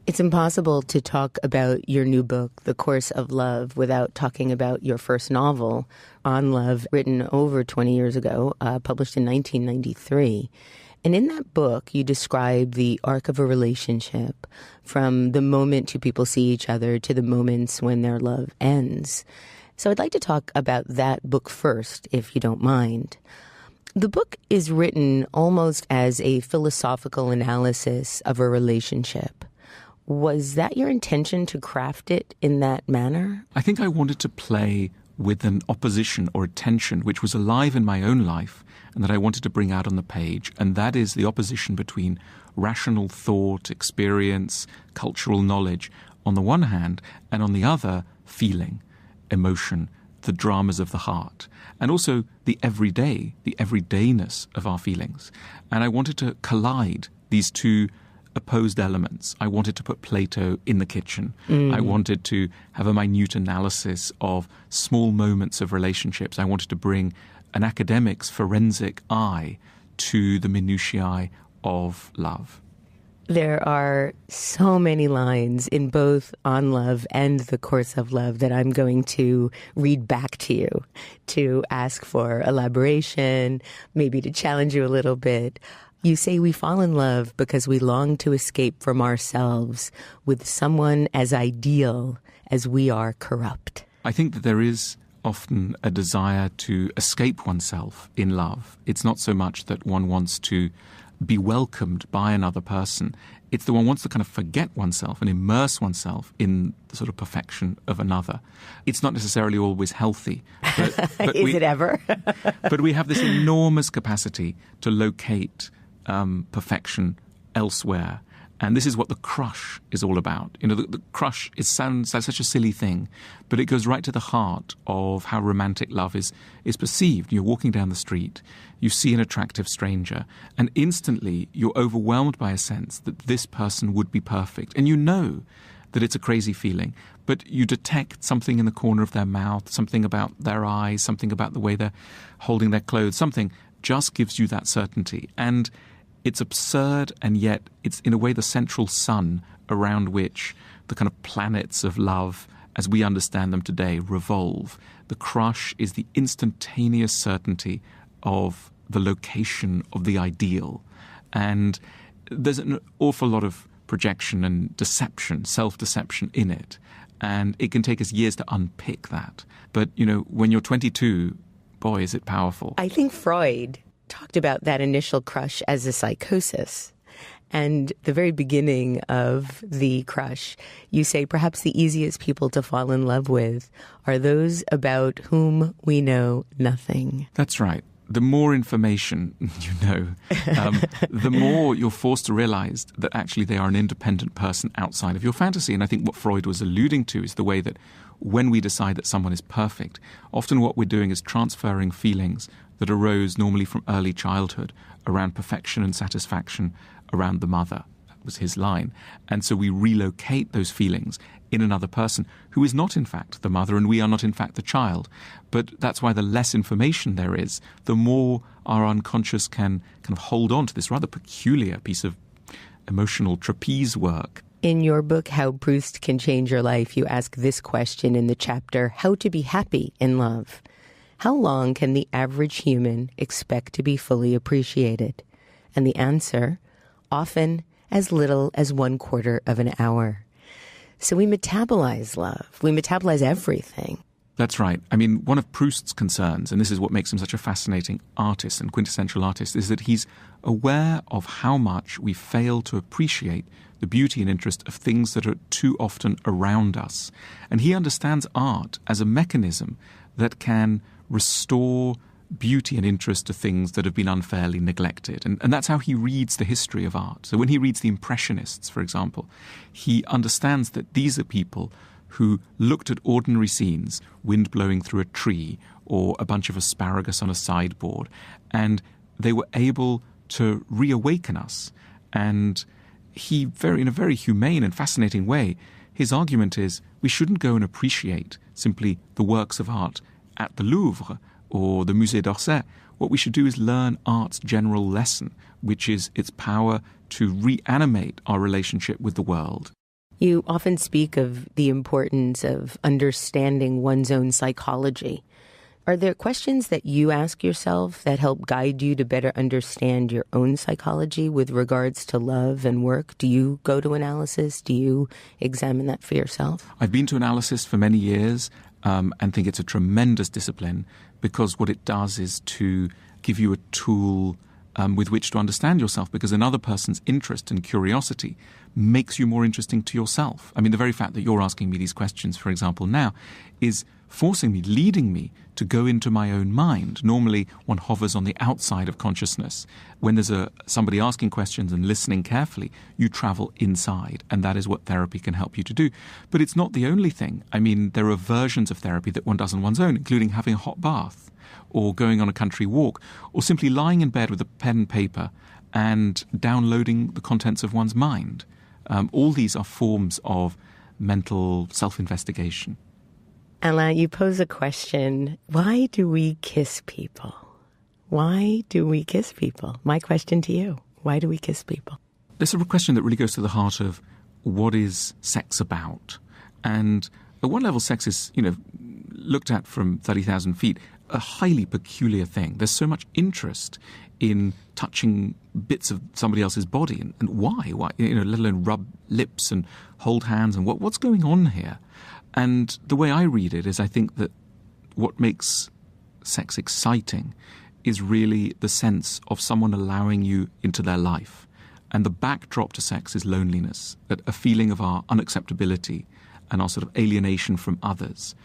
It's impossible to talk about your new book, The Course of Love, without talking about your first novel, On Love, written over 20 years ago, published in 1993. And in that book, you describe the arc of a relationship from the moment two people see each other to the moments when their love ends. So I'd like to talk about that book first, if you don't mind. The book is written almost as a philosophical analysis of a relationship. Was that your intention to craft it in that manner? I think I wanted to play with an opposition or a tension which was alive in my own life and that I wanted to bring out on the page. And that is the opposition between rational thought, experience, cultural knowledge on the one hand, and on the other, feeling, emotion, the dramas of the heart, and also the everydayness of our feelings. And I wanted to collide these two opposed elements. I wanted to put Plato in the kitchen. I wanted to have a minute analysis of small moments of relationships. I wanted to bring an academic's forensic eye to the minutiae of love. There are so many lines in both On Love and The Course of Love that I'm going to read back to you to ask for elaboration, maybe to challenge you a little bit. You say we fall in love because we long to escape from ourselves with someone as ideal as we are corrupt. I think that there is often a desire to escape oneself in love. It's not so much that one wants to be welcomed by another person. It's that one wants to kind of forget oneself and immerse oneself in the sort of perfection of another. It's not necessarily always healthy. But Is it ever? But we have this enormous capacity to locate perfection elsewhere. And this is what the crush is all about. You know, the crush, it sounds like such a silly thing, but it goes right to the heart of how romantic love is perceived. You're walking down the street, you see an attractive stranger, and instantly you're overwhelmed by a sense that this person would be perfect. And you know that it's a crazy feeling, but you detect something in the corner of their mouth, something about their eyes, something about the way they're holding their clothes, something just gives you that certainty. And it's absurd, and yet it's in a way the central sun around which the kind of planets of love, as we understand them today, revolve. The crush is the instantaneous certainty of the location of the ideal. And there's an awful lot of projection and deception, self-deception in it. And it can take us years to unpick that. But, you know, when you're 22, boy, is it powerful. I think Freud talked about that initial crush as a psychosis. And the very beginning of the crush, you say perhaps the easiest people to fall in love with are those about whom we know nothing. That's right. The more information you know, the more you're forced to realize that actually they are an independent person outside of your fantasy. And I think what Freud was alluding to is the way that when we decide that someone is perfect, often what we're doing is transferring feelings that arose normally from early childhood around perfection and satisfaction around the mother. That was his line. And so we relocate those feelings in another person who is not in fact the mother and we are not in fact the child. But that's why the less information there is, the more our unconscious can kind of hold on to this rather peculiar piece of emotional trapeze work. In your book, How Proust Can Change Your Life, you ask this question in the chapter, How to Be Happy in Love. How long can the average human expect to be fully appreciated? And the answer, often as little as 1/4 of an hour. So we metabolize love. We metabolize everything. That's right. I mean, one of Proust's concerns, and this is what makes him such a fascinating artist and quintessential artist, is that he's aware of how much we fail to appreciate the beauty and interest of things that are too often around us. And he understands art as a mechanism that can restore beauty and interest to things that have been unfairly neglected. And that's how he reads the history of art. So when he reads the Impressionists, for example, he understands that these are people who looked at ordinary scenes, wind blowing through a tree or a bunch of asparagus on a sideboard, and they were able to reawaken us. And he, in a very humane and fascinating way, his argument is we shouldn't go and appreciate simply the works of art at the Louvre or the Musée d'Orsay. What we should do is learn art's general lesson, which is its power to reanimate our relationship with the world. You often speak of the importance of understanding one's own psychology. Are there questions that you ask yourself that help guide you to better understand your own psychology with regards to love and work? Do you go to analysis? Do you examine that for yourself? I've been to analysis for many years and think it's a tremendous discipline, because what it does is to give you a tool with which to understand yourself, because another person's interest and curiosity makes you more interesting to yourself. I mean, the very fact that you're asking me these questions, for example, now, is forcing me, leading me to go into my own mind. Normally, one hovers on the outside of consciousness. When there's somebody asking questions and listening carefully, you travel inside, and that is what therapy can help you to do. But it's not the only thing. I mean, there are versions of therapy that one does on one's own, including having a hot bath, or going on a country walk, or simply lying in bed with a pen and paper and downloading the contents of one's mind. All these are forms of mental self-investigation. Alain, you pose a question. Why do we kiss people? Why do we kiss people? My question to you. Why do we kiss people? This is a question that really goes to the heart of what is sex about. And at one level, sex is, looked at from 30,000 feet, a highly peculiar thing. There's so much interest in touching bits of somebody else's body. And why? Why? Let alone rub lips and hold hands. And what's going on here? And the way I read it is, I think that what makes sex exciting is really the sense of someone allowing you into their life. And the backdrop to sex is loneliness, a feeling of our unacceptability and our sort of alienation from others.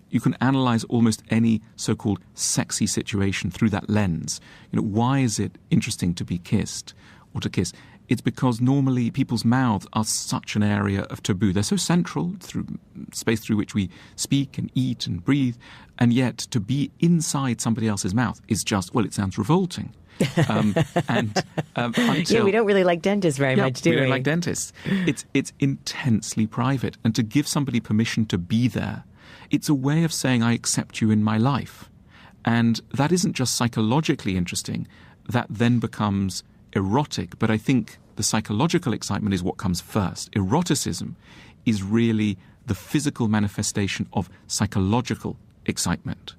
You can analyze almost any so-called sexy situation through that lens. Why is it interesting to be kissed or to kiss? It's because normally people's mouths are such an area of taboo. They're so central through space through which we speak and eat and breathe. And yet to be inside somebody else's mouth is just, well, it sounds revolting. Yeah, we don't really like dentists very much, do we? We don't like dentists. It's intensely private. And to give somebody permission to be there, it's a way of saying, I accept you in my life. And that isn't just psychologically interesting. That then becomes erotic. But I think the psychological excitement is what comes first. Eroticism is really the physical manifestation of psychological excitement.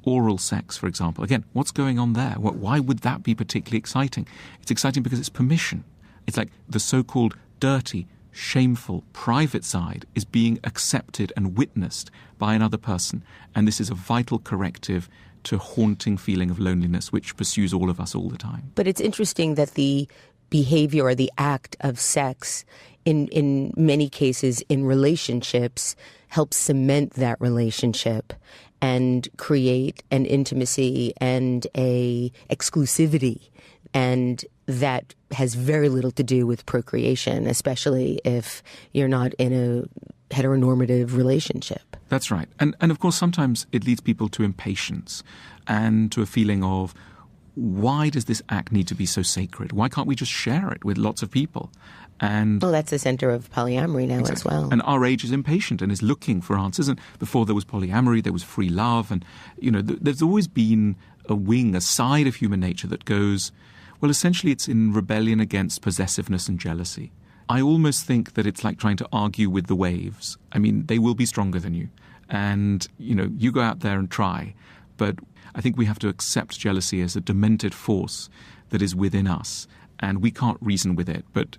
Oral sex, for example. Again, what's going on there? Why would that be particularly exciting? It's exciting because it's permission. It's like the so-called dirty, shameful, private side is being accepted and witnessed by another person. And this is a vital corrective to haunting feeling of loneliness which pursues all of us all the time. But it's interesting that the behavior or the act of sex in many cases in relationships helps cement that relationship and create an intimacy and a exclusivity. And that has very little to do with procreation, especially if you're not in a heteronormative relationship. That's right. And of course, sometimes it leads people to impatience and to a feeling of, why does this act need to be so sacred? Why can't we just share it with lots of people? And that's the center of polyamory now as well. And our age is impatient and is looking for answers. And before there was polyamory, there was free love. And, there's always been a side of human nature that goes, well, essentially it's in rebellion against possessiveness and jealousy. I almost think that it's like trying to argue with the waves. I mean, they will be stronger than you. And, you go out there and try. But I think we have to accept jealousy as a demented force that is within us. And we can't reason with it. But,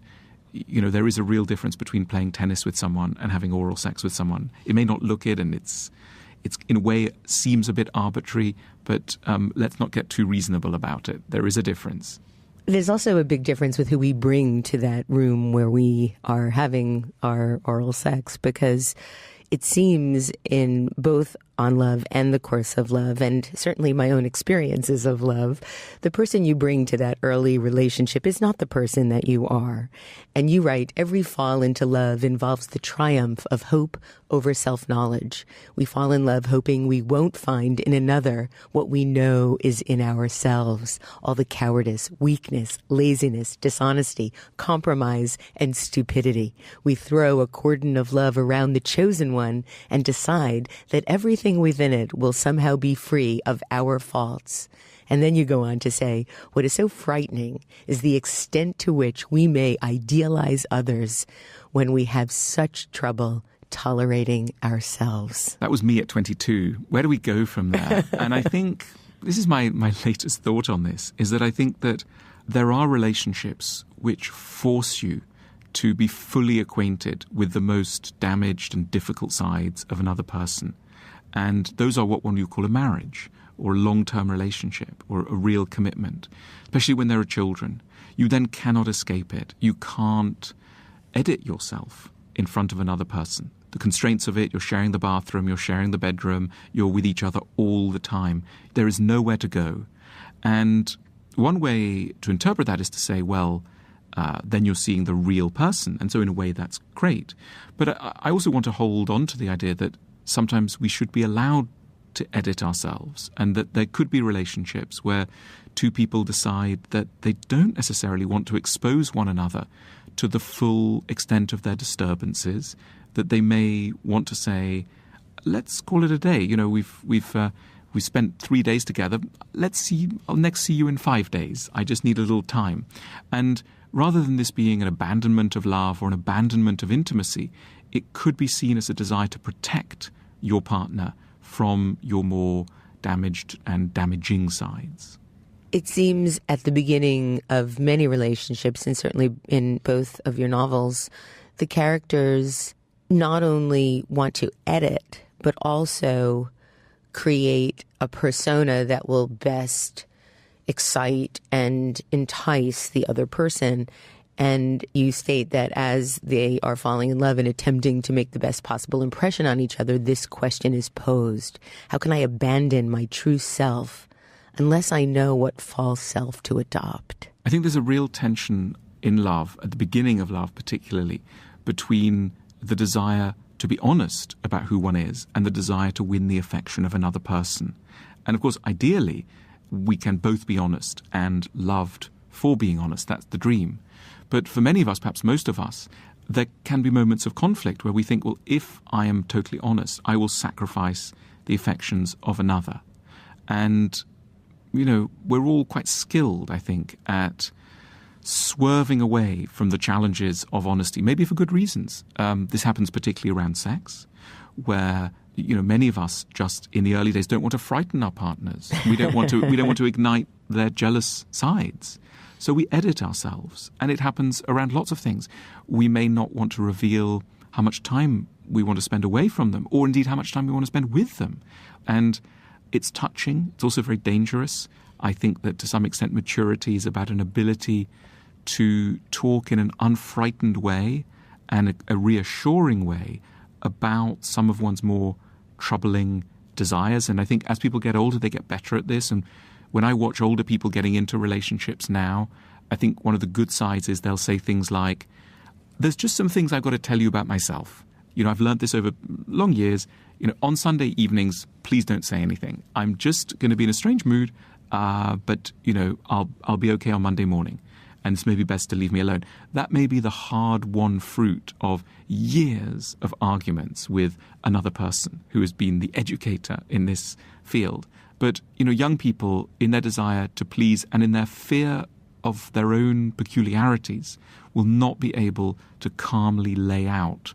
there is a real difference between playing tennis with someone and having oral sex with someone. It may not look it, and it's in a way it seems a bit arbitrary, but let's not get too reasonable about it. There is a difference. There's also a big difference with who we bring to that room where we are having our oral sex, because it seems in both On Love and The Course of Love, and certainly my own experiences of love, the person you bring to that early relationship is not the person that you are. And you write, every fall into love involves the triumph of hope over self-knowledge. We fall in love hoping we won't find in another what we know is in ourselves, all the cowardice, weakness, laziness, dishonesty, compromise, and stupidity. We throw a cordon of love around the chosen one and decide that everything within it will somehow be free of our faults. And then you go on to say, what is so frightening is the extent to which we may idealize others when we have such trouble tolerating ourselves. That was me at 22. Where do we go from there? And I think this is my latest thought on this, is that I think that there are relationships which force you to be fully acquainted with the most damaged and difficult sides of another person. And those are what one would call a marriage or a long-term relationship or a real commitment, especially when there are children. You then cannot escape it. You can't edit yourself in front of another person. The constraints of it, you're sharing the bathroom, you're sharing the bedroom, you're with each other all the time. There is nowhere to go. And one way to interpret that is to say, well, then you're seeing the real person. And so in a way, that's great. But I also want to hold on to the idea that sometimes we should be allowed to edit ourselves, and that there could be relationships where two people decide that they don't necessarily want to expose one another to the full extent of their disturbances, that they may want to say, let's call it a day. You know, we've spent 3 days together. I'll next see you in 5 days. I just need a little time. And rather than this being an abandonment of love or an abandonment of intimacy, it could be seen as a desire to protect your partner from your more damaged and damaging sides. It seems at the beginning of many relationships, and certainly in both of your novels, the characters not only want to edit, but also create a persona that will best excite and entice the other person. And you state that as they are falling in love and attempting to make the best possible impression on each other, this question is posed. How can I abandon my true self unless I know what false self to adopt? I think there's a real tension in love, at the beginning of love particularly, between the desire to be honest about who one is and the desire to win the affection of another person. And of course, ideally, we can both be honest and loved for being honest. That's the dream. But for many of us, perhaps most of us, there can be moments of conflict where we think, well, if I am totally honest, I will sacrifice the affections of another. And, you know, we're all quite skilled, I think, at swerving away from the challenges of honesty, maybe for good reasons. This happens particularly around sex, where, you know, many of us just in the early days don't want to frighten our partners. We don't want to ignite their jealous sides. So we edit ourselves, and it happens around lots of things. We may not want to reveal how much time we want to spend away from them, or indeed how much time we want to spend with them. And it's touching. It's also very dangerous. I think that to some extent maturity is about an ability to talk in an unfrightened way and a reassuring way about some of one's more troubling desires. And I think as people get older, they get better at this. And when I watch older people getting into relationships now, I think one of the good sides is they'll say things like, there's just some things I've got to tell you about myself. You know, I've learned this over long years. You know, on Sunday evenings, please don't say anything. I'm just going to be in a strange mood, but, you know, I'll be okay on Monday morning. And it's maybe best to leave me alone. That may be the hard-won fruit of years of arguments with another person who has been the educator in this field. But, you know, young people, in their desire to please and in their fear of their own peculiarities, will not be able to calmly lay out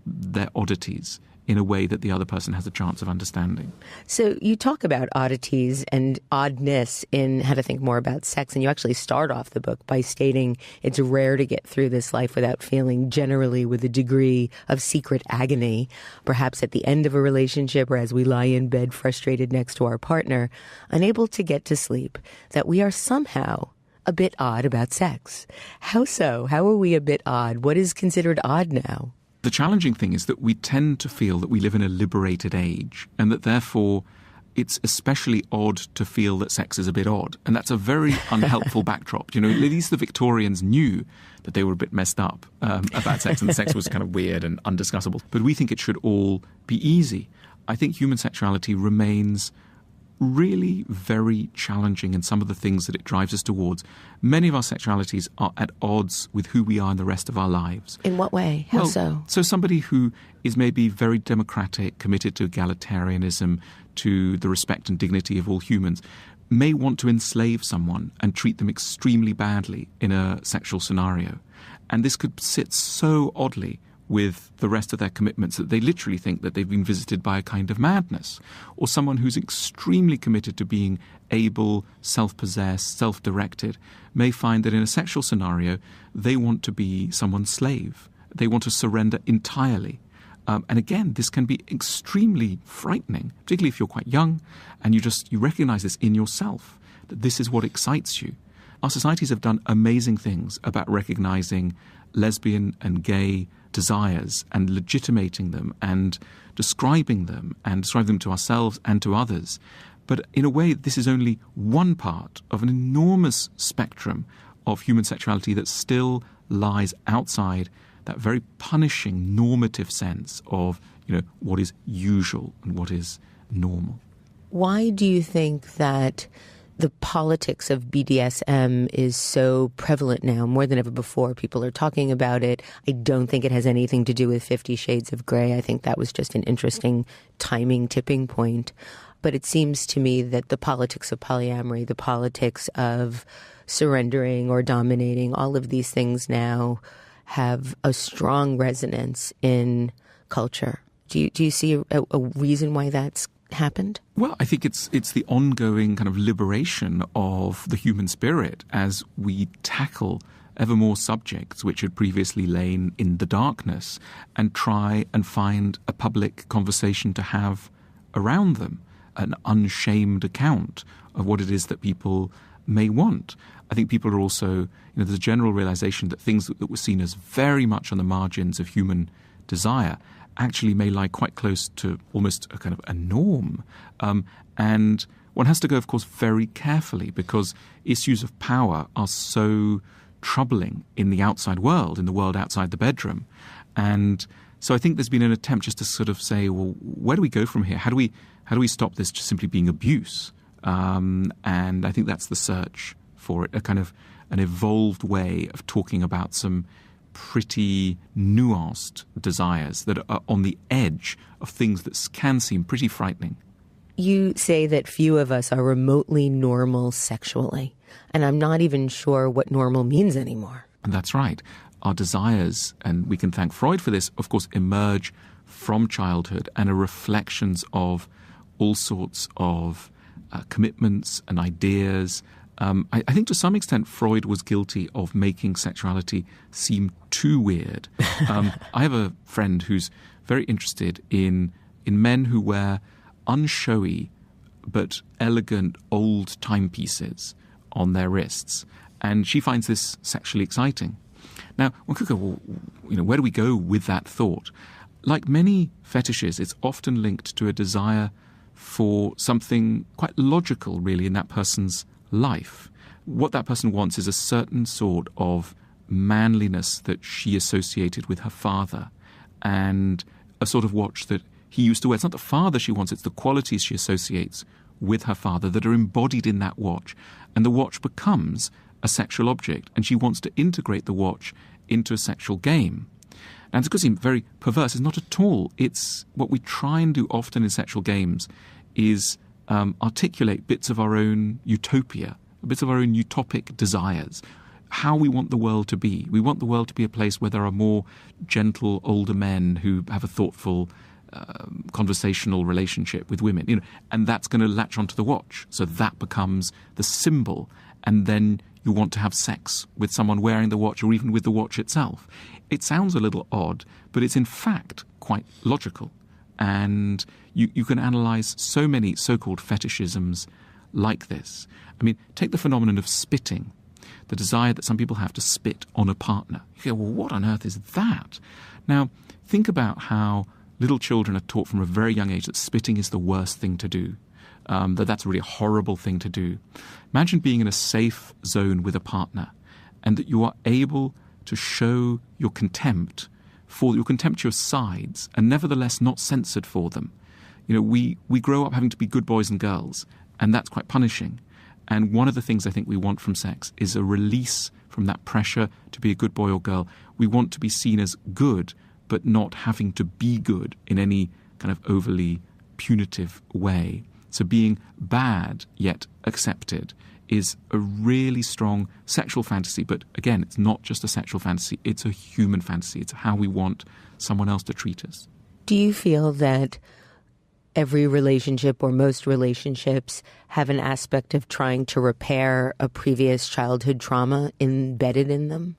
their oddities in a way that the other person has a chance of understanding. So you talk about oddities and oddness in How to Think More About Sex, and you actually start off the book by stating it's rare to get through this life without feeling generally with a degree of secret agony, perhaps at the end of a relationship or as we lie in bed frustrated next to our partner, unable to get to sleep, that we are somehow a bit odd about sex. How so? How are we a bit odd? What is considered odd now? The challenging thing is that we tend to feel that we live in a liberated age, and that therefore it's especially odd to feel that sex is a bit odd. And that's a very unhelpful backdrop. You know, at least the Victorians knew that they were a bit messed up about sex, and the sex was kind of weird and undiscussable. But we think it should all be easy. I think human sexuality remains really very challenging in some of the things that it drives us towards. Many of our sexualities are at odds with who we are in the rest of our lives. In what way? How so? So somebody who is maybe very democratic, committed to egalitarianism, to the respect and dignity of all humans, may want to enslave someone and treat them extremely badly in a sexual scenario. And this could sit so oddly with the rest of their commitments that they literally think that they've been visited by a kind of madness. Or someone who's extremely committed to being able, self-possessed, self-directed, may find that in a sexual scenario, they want to be someone's slave. They want to surrender entirely. And again, this can be extremely frightening, particularly if you're quite young and you recognize this in yourself, that this is what excites you. Our societies have done amazing things about recognizing lesbian and gay desires and legitimating them and describing them to ourselves and to others. But in a way, this is only one part of an enormous spectrum of human sexuality that still lies outside that very punishing normative sense of, what is usual and what is normal. Why do you think that the politics of BDSM is so prevalent now, more than ever before? People are talking about it. I don't think it has anything to do with 50 Shades of Grey. I think that was just an interesting timing tipping point. But it seems to me that the politics of polyamory, the politics of surrendering or dominating, all of these things now have a strong resonance in culture. Do you see a reason why that's happened? Well, I think it's the ongoing kind of liberation of the human spirit as we tackle ever more subjects which had previously lain in the darkness and try and find a public conversation to have around them, an unshamed account of what it is that people may want. I think people are also, there's a general realization that things that were seen as very much on the margins of human desire actually may lie quite close to almost a kind of a norm. And one has to go, of course, very carefully because issues of power are so troubling in the outside world, in the world outside the bedroom. And so I think there's been an attempt just to sort of say, well, where do we go from here? How do we stop this just simply being abuse? And I think that's the search for it, a kind of an evolved way of talking about some pretty nuanced desires that are on the edge of things that can seem pretty frightening. You say that few of us are remotely normal sexually, and I'm not even sure what normal means anymore. And that's right. Our desires, and we can thank Freud for this, of course, emerge from childhood and are reflections of all sorts of commitments and ideas. I think to some extent Freud was guilty of making sexuality seem too weird. I have a friend who's very interested in men who wear unshowy but elegant old timepieces on their wrists, and she finds this sexually exciting. Now, one could go, well, where do we go with that thought? Like many fetishes, it's often linked to a desire for something quite logical, really, in that person's life. What that person wants is a certain sort of manliness that she associated with her father and a sort of watch that he used to wear. It's not the father she wants, it's the qualities she associates with her father that are embodied in that watch. And the watch becomes a sexual object, and she wants to integrate the watch into a sexual game. And it's going to seem very perverse. It's not at all. It's what we try and do often in sexual games is articulate bits of our own utopia, bits of our own utopic desires, how we want the world to be. We want the world to be a place where there are more gentle older men who have a thoughtful conversational relationship with women, and that's going to latch onto the watch. So that becomes the symbol, and then you want to have sex with someone wearing the watch or even with the watch itself. It sounds a little odd, but it's in fact quite logical. And you can analyze so many so-called fetishisms like this. I mean, take the phenomenon of spitting, the desire that some people have to spit on a partner. You go, well, what on earth is that? Now, think about how little children are taught from a very young age that spitting is the worst thing to do, that's really a horrible thing to do. Imagine being in a safe zone with a partner and that you are able to show your contempt for your contemptuous sides and nevertheless not censored for them. We grow up having to be good boys and girls, and that's quite punishing. And one of the things I think we want from sex is a release from that pressure to be a good boy or girl. We want to be seen as good, but not having to be good in any kind of overly punitive way. So being bad yet accepted is a really strong sexual fantasy. But again, it's not just a sexual fantasy, it's a human fantasy. It's how we want someone else to treat us. Do you feel that every relationship or most relationships have an aspect of trying to repair a previous childhood trauma embedded in them?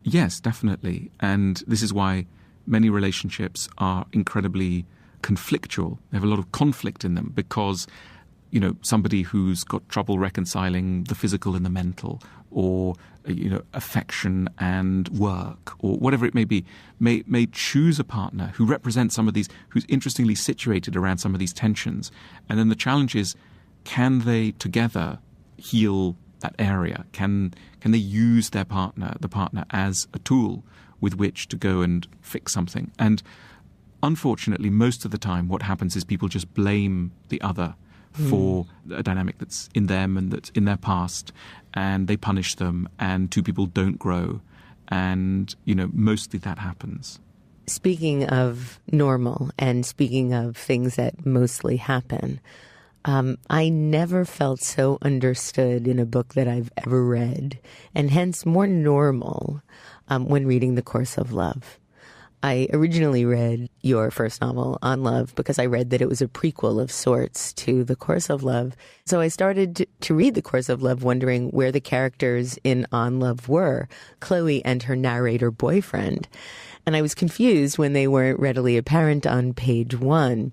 Yes, definitely. And this is why many relationships are incredibly conflictual. They have a lot of conflict in them because, you know, somebody who's got trouble reconciling the physical and the mental, or, you know, affection and work, or whatever it may be, may choose a partner who represents some of these, who's interestingly situated around some of these tensions. And then the challenge is, can they together heal that area? Can they use the partner as a tool with which to go and fix something? And unfortunately, most of the time what happens is people just blame the other for a dynamic that's in them and that's in their past, and they punish them, and two people don't grow. And, you know, mostly that happens. Speaking of normal and speaking of things that mostly happen, I never felt so understood in a book that I've ever read, and hence more normal when reading The Course of Love. I originally read your first novel, On Love, because I read that it was a prequel of sorts to The Course of Love. So I started to read The Course of Love wondering where the characters in On Love were, Chloe and her narrator boyfriend. And I was confused when they weren't readily apparent on page 1.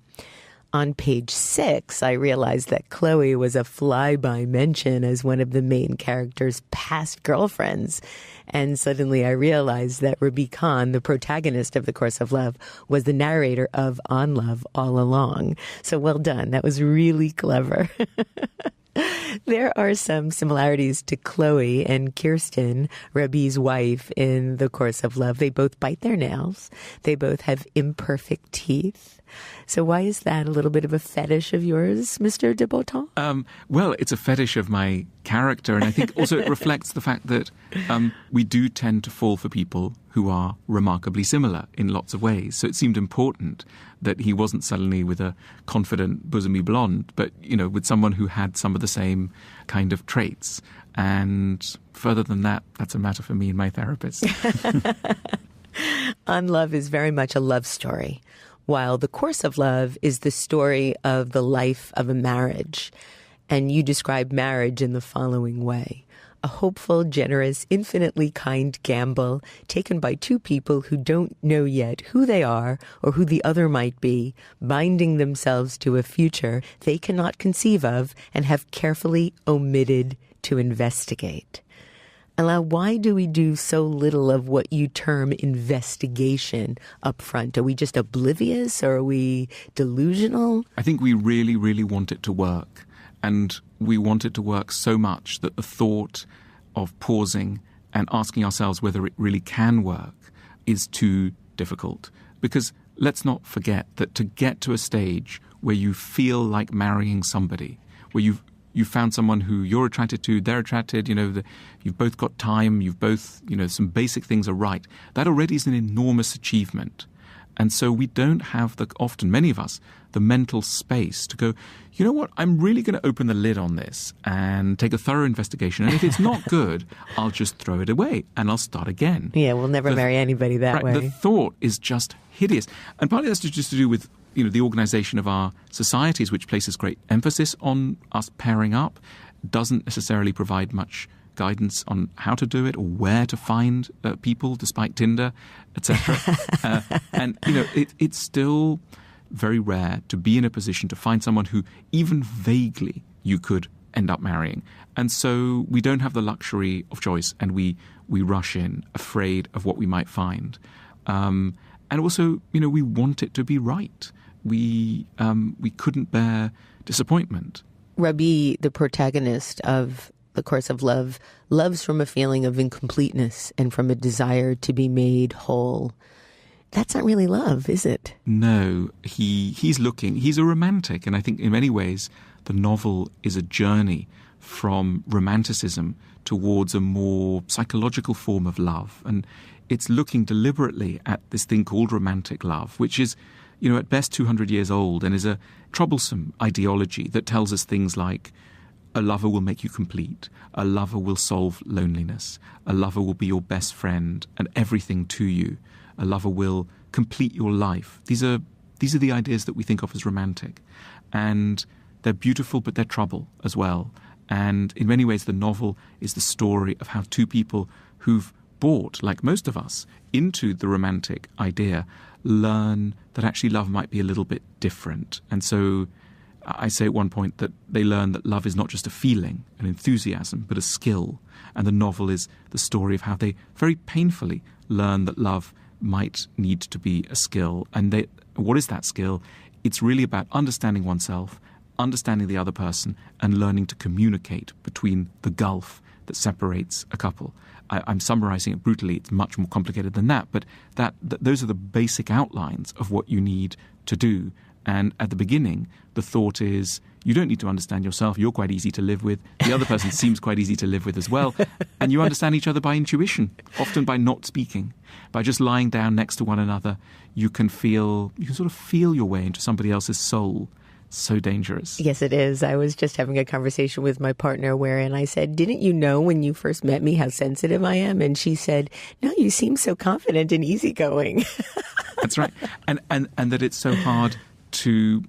On page 6, I realized that Chloe was a flyby mention as one of the main character's past girlfriends. And suddenly I realized that Rabi Khan, the protagonist of The Course of Love, was the narrator of On Love all along. So well done. That was really clever. There are some similarities to Chloe and Kirsten, Rabi's wife, in The Course of Love. They both bite their nails. They both have imperfect teeth. So why is that a little bit of a fetish of yours, Mr. de Botton? Well, it's a fetish of my character, and I think also it reflects the fact that we do tend to fall for people who are remarkably similar in lots of ways. So it seemed important that he wasn't suddenly with a confident, bosomy blonde, but, you know, with someone who had some of the same kind of traits. And further than that, that's a matter for me and my therapist. On Love is very much a love story, while The Course of Love is the story of the life of a marriage. And you describe marriage in the following way: a hopeful, generous, infinitely kind gamble taken by two people who don't know yet who they are or who the other might be, binding themselves to a future they cannot conceive of and have carefully omitted to investigate. Alain, why do we do so little of what you term investigation up front? Are we just oblivious, or are we delusional? I think we really, really want it to work. And we want it to work so much that the thought of pausing and asking ourselves whether it really can work is too difficult. Because let's not forget that to get to a stage where you feel like marrying somebody, where you've found someone who you're attracted to, they're attracted, you've both got time, you've both, some basic things are right. That already is an enormous achievement. And so we don't have often, many of us, the mental space to go, you know what, I'm really going to open the lid on this and take a thorough investigation. And if it's not good, I'll just throw it away and I'll start again. Yeah, we'll never marry anybody that way. The thought is just hideous. And partly that's just to do with the organization of our societies, which places great emphasis on us pairing up, doesn't necessarily provide much guidance on how to do it or where to find people, despite Tinder, etc. And it's still very rare to be in a position to find someone who even vaguely you could end up marrying. And so we don't have the luxury of choice, and we rush in afraid of what we might find. And also, we want it to be right. We couldn't bear disappointment. Rabi, the protagonist of The Course of Love, loves from a feeling of incompleteness and from a desire to be made whole. That's not really love, is it? No, he's a romantic, and I think in many ways the novel is a journey from romanticism towards a more psychological form of love. And it's looking deliberately at this thing called romantic love, which is, at best 200 years old and is a troublesome ideology that tells us things like a lover will make you complete, a lover will solve loneliness, a lover will be your best friend and everything to you, a lover will complete your life. These are the ideas that we think of as romantic. And they're beautiful, but they're trouble as well. And in many ways, the novel is the story of how two people who've bought, like most of us, into the romantic idea, learn that actually love might be a little bit different. And so I say at one point that they learn that love is not just a feeling, an enthusiasm, but a skill. And the novel is the story of how they very painfully learn that love might need to be a skill. And what is that skill? It's really about understanding oneself, understanding the other person, and learning to communicate between the gulf that separates a couple. I'm summarizing it brutally. It's much more complicated than that. But those are the basic outlines of what you need to do. And at the beginning, the thought is, you don't need to understand yourself. You're quite easy to live with. The other person seems quite easy to live with as well. And you understand each other by intuition, often by not speaking. By just lying down next to one another, you can sort of feel your way into somebody else's soul. So dangerous. Yes, it is. I was just having a conversation with my partner wherein I said, didn't you know when you first met me how sensitive I am? And she said, no, you seem so confident and easygoing. That's right. And that it's so hard to,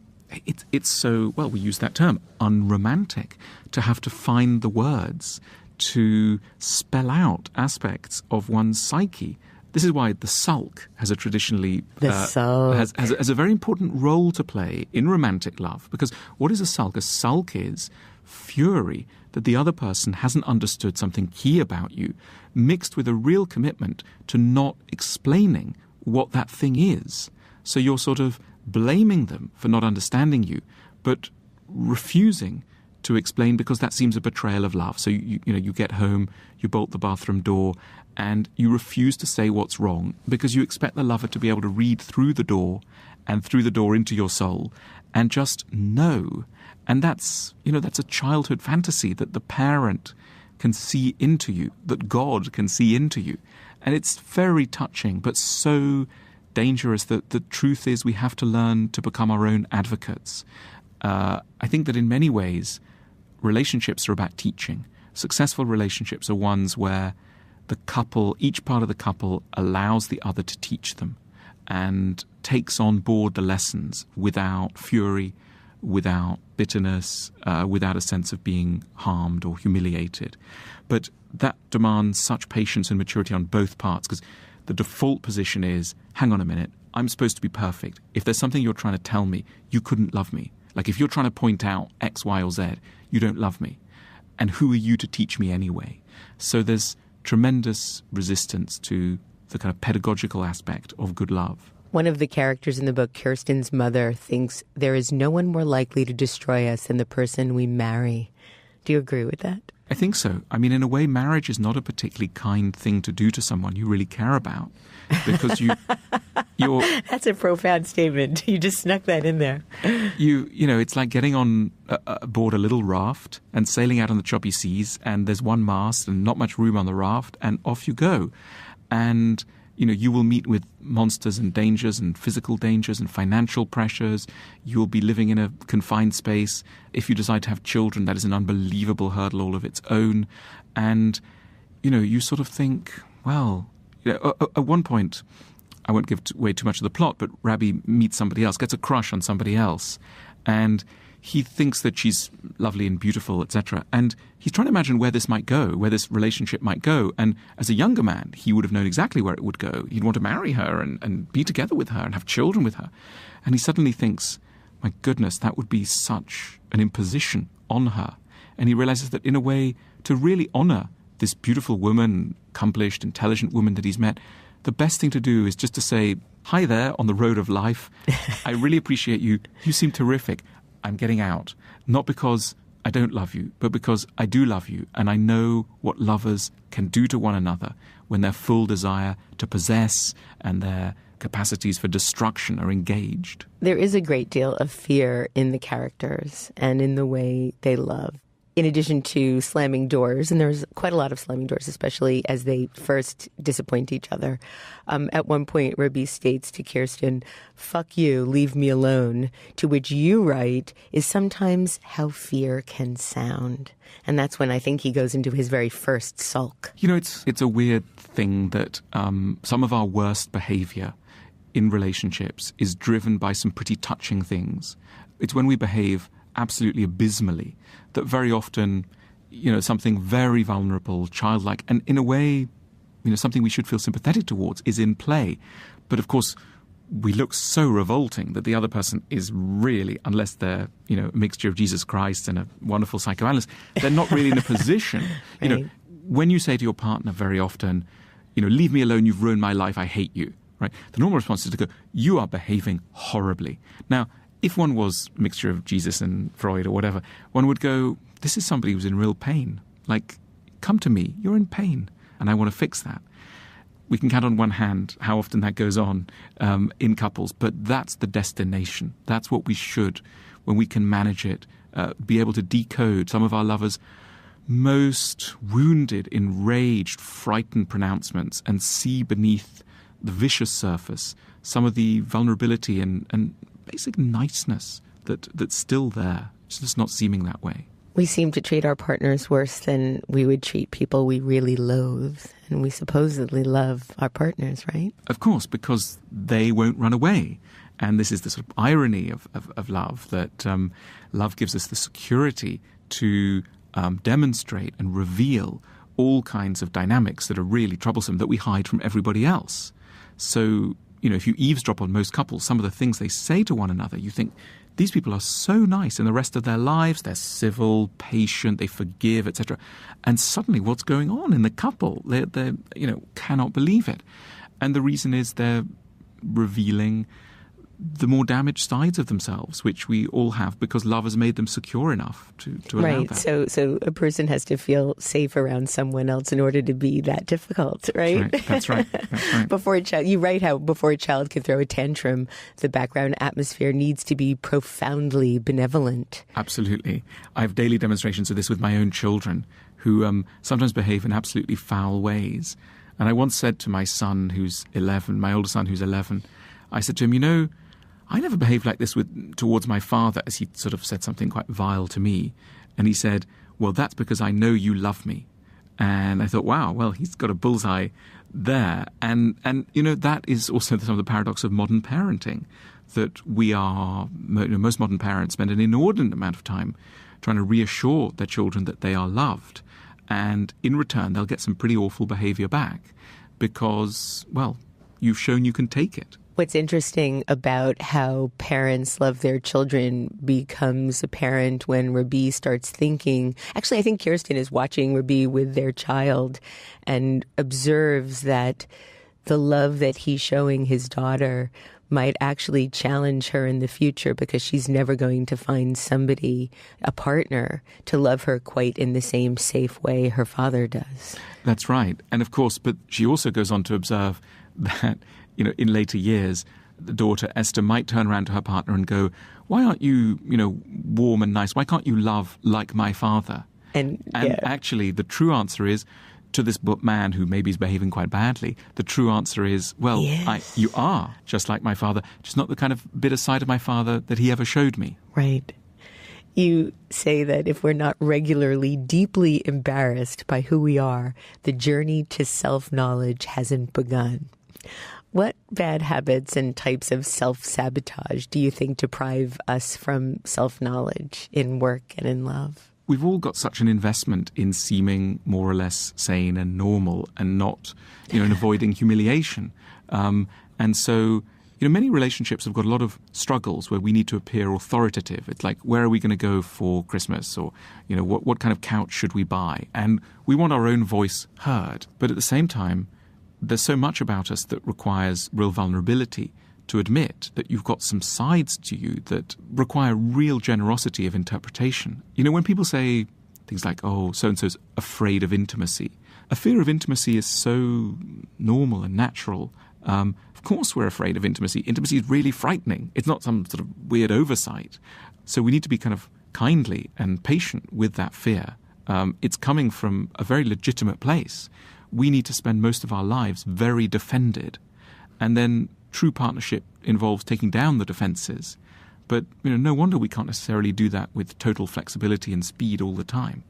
it's so, well, we use that term, unromantic, to have to find the words to spell out aspects of one's psyche. This is why the sulk has a traditionally has a very important role to play in romantic love. Because what is a sulk? A sulk is fury that the other person hasn't understood something key about you, mixed with a real commitment to not explaining what that thing is. So you're sort of blaming them for not understanding you, but refusing to explain because that seems a betrayal of love. So you get home, you bolt the bathroom door, and you refuse to say what's wrong because you expect the lover to be able to read through the door and through the door into your soul and just know. And that's a childhood fantasy that the parent can see into you, that God can see into you. And it's very touching, but so dangerous that the truth is we have to learn to become our own advocates. I think that in many ways, relationships are about teaching. Successful relationships are ones where the couple, each part of the couple, allows the other to teach them and takes on board the lessons without fury, without bitterness, without a sense of being harmed or humiliated. But that demands such patience and maturity on both parts, because the default position is, hang on a minute, I'm supposed to be perfect. If there's something you're trying to tell me, you couldn't love me. Like if you're trying to point out X, Y, or Z, you don't love me. And who are you to teach me anyway? So there's tremendous resistance to the kind of pedagogical aspect of good love. One of the characters in the book, Kirsten's mother, thinks there is no one more likely to destroy us than the person we marry. Do you agree with that? I think so. I mean, in a way, marriage is not a particularly kind thing to do to someone you really care about, because you're... That's a profound statement. You just snuck that in there. It's like getting on aboard a little raft and sailing out on the choppy seas, and there's one mast and not much room on the raft, and off you go. And you will meet with monsters and dangers and physical dangers and financial pressures. You will be living in a confined space. If you decide to have children, that is an unbelievable hurdle all of its own. And, you sort of think, well, at one point, I won't give away too much of the plot, but Rabbi meets somebody else, gets a crush on somebody else. And he thinks that she's lovely and beautiful, etc. And he's trying to imagine where this might go, where this relationship might go. And as a younger man, he would have known exactly where it would go. He'd want to marry her and be together with her and have children with her. And he suddenly thinks, my goodness, that would be such an imposition on her. And he realizes that in a way, to really honor this beautiful woman, accomplished, intelligent woman that he's met, the best thing to do is just to say, hi there on the road of life. I really appreciate you. You seem terrific. I'm getting out, not because I don't love you, but because I do love you, and I know what lovers can do to one another when their full desire to possess and their capacities for destruction are engaged. There is a great deal of fear in the characters and in the way they love. in addition to slamming doors, and there's quite a lot of slamming doors, especially as they first disappoint each other. At one point, Ruby states to Kirsten, "Fuck you, leave me alone," to which you write, "is sometimes how fear can sound." And that's when I think he goes into his very first sulk. You know, it's a weird thing that some of our worst behavior in relationships is driven by some pretty touching things. It's when we behave absolutely abysmally that very often, you know, something very vulnerable, childlike, and in a way, you know, something we should feel sympathetic towards is in play. But of course, we look so revolting that the other person is really, unless they're, you know, a mixture of Jesus Christ and a wonderful psychoanalyst, they're not really in a position. You know, when you say to your partner very often, you know, "Leave me alone, you've ruined my life, I hate you," right? The normal response is to go, "You are behaving horribly." Now, if one was a mixture of Jesus and Freud or whatever, one would go, "This is somebody who's in real pain. Like, come to me, you're in pain, and I want to fix that." We can count on one hand how often that goes on in couples, but that's the destination. That's what we should, when we can manage it, be able to decode some of our lovers' most wounded, enraged, frightened pronouncements and see beneath the vicious surface some of the vulnerability and basic niceness that's still there. It's just not seeming that way. We seem to treat our partners worse than we would treat people we really loathe. And we supposedly love our partners, right? Of course, because they won't run away. And this is the sort of irony of love, that love gives us the security to demonstrate and reveal all kinds of dynamics that are really troublesome that we hide from everybody else. So, you know, if you eavesdrop on most couples, some of the things they say to one another, you think, these people are so nice in the rest of their lives. They're civil, patient, they forgive, etc. And suddenly what's going on in the couple? They you know, cannot believe it. And the reason is they're revealing the more damaged sides of themselves, which we all have because love has made them secure enough to allow right. that. So a person has to feel safe around someone else in order to be that difficult, right? That's right. That's right. Before a child, you write how before a child can throw a tantrum, the background atmosphere needs to be profoundly benevolent. Absolutely. I have daily demonstrations of this with my own children who sometimes behave in absolutely foul ways. And I once said to my son who's 11, my older son who's 11, I said to him, you know, I never behaved like this towards my father, as he sort of said something quite vile to me. And he said, well, that's because I know you love me. And I thought, wow, well, he's got a bullseye there. And you know, that is also some of the paradox of modern parenting, that we are, most modern parents spend an inordinate amount of time trying to reassure their children that they are loved. And in return, they'll get some pretty awful behavior back because, well, you've shown you can take it. What's interesting about how parents love their children becomes apparent when Rabi starts thinking. Actually, I think Kirsten is watching Rabi with their child and observes that the love that he's showing his daughter might actually challenge her in the future because she's never going to find somebody, a partner, to love her quite in the same safe way her father does. That's right. And of course, but she also goes on to observe that, you know, in later years, the daughter Esther might turn around to her partner and go, why aren't you, you know, warm and nice? Why can't you love like my father? And actually, the true answer is, to this man who maybe is behaving quite badly, the true answer is, well, yes. You are just like my father, just not the kind of bitter side of my father that he ever showed me. Right. You say that if we're not regularly deeply embarrassed by who we are, the journey to self-knowledge hasn't begun. What bad habits and types of self-sabotage do you think deprive us from self-knowledge in work and in love? We've all got such an investment in seeming more or less sane and normal and not, you know, in avoiding humiliation. And so, you know, many relationships have got a lot of struggles where we need to appear authoritative. It's like, where are we going to go for Christmas? Or, you know, what kind of couch should we buy? And we want our own voice heard. But at the same time, there's so much about us that requires real vulnerability to admit that you've got some sides to you that require real generosity of interpretation. You know, when people say things like, oh, so-and-so's afraid of intimacy, a fear of intimacy is so normal and natural. Of course we're afraid of intimacy. Intimacy is really frightening. It's not some sort of weird oversight. So we need to be kind of kindly and patient with that fear. It's coming from a very legitimate place. We need to spend most of our lives very defended. And then true partnership involves taking down the defenses. But no wonder we can't necessarily do that with total flexibility and speed all the time.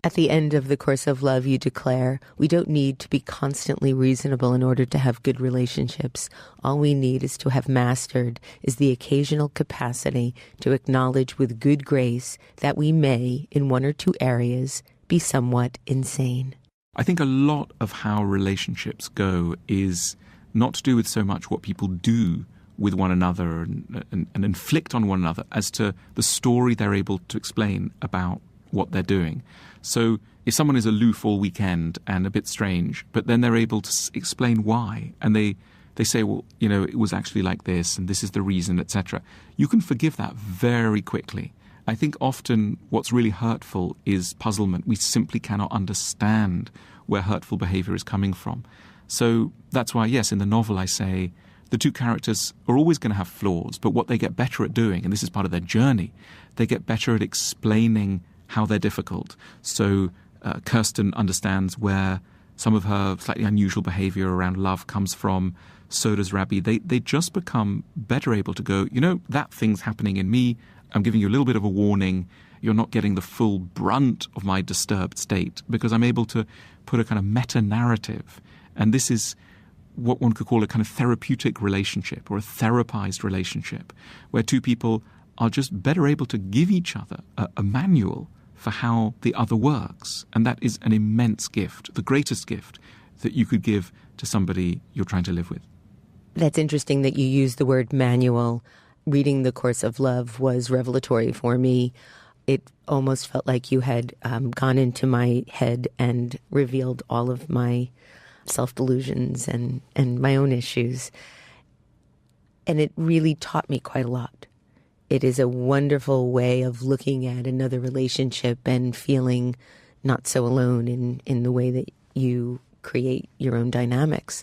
At the end of The Course of Love, you declare, we don't need to be constantly reasonable in order to have good relationships. All we need is to have mastered is the occasional capacity to acknowledge with good grace that we may, in one or two areas, be somewhat insane. I think a lot of how relationships go is not to do with so much what people do with one another and inflict on one another as to the story they're able to explain about what they're doing. So if someone is aloof all weekend and a bit strange, but then they're able to explain why, and they say, well, it was actually like this, and this is the reason, etc., you can forgive that very quickly. I think often what's really hurtful is puzzlement. We simply cannot understand where hurtful behavior is coming from. So that's why, yes, in the novel I say the two characters are always going to have flaws, but what they get better at doing, and this is part of their journey, they get better at explaining how they're difficult. So Kirsten understands where some of her slightly unusual behavior around love comes from. So does Rabbi. They just become better able to go, that thing's happening in me. I'm giving you a little bit of a warning. You're not getting the full brunt of my disturbed state, because I'm able to put a kind of meta-narrative. And this is what one could call a kind of therapeutic relationship or a therapized relationship, where two people are just better able to give each other a manual for how the other works. And that is an immense gift, the greatest gift that you could give to somebody you're trying to live with. That's interesting that you use the word manual. Reading The Course of Love was revelatory for me. It almost felt like you had gone into my head and revealed all of my self-delusions and my own issues. And it really taught me quite a lot. It is a wonderful way of looking at another relationship and feeling not so alone in the way that you create your own dynamics.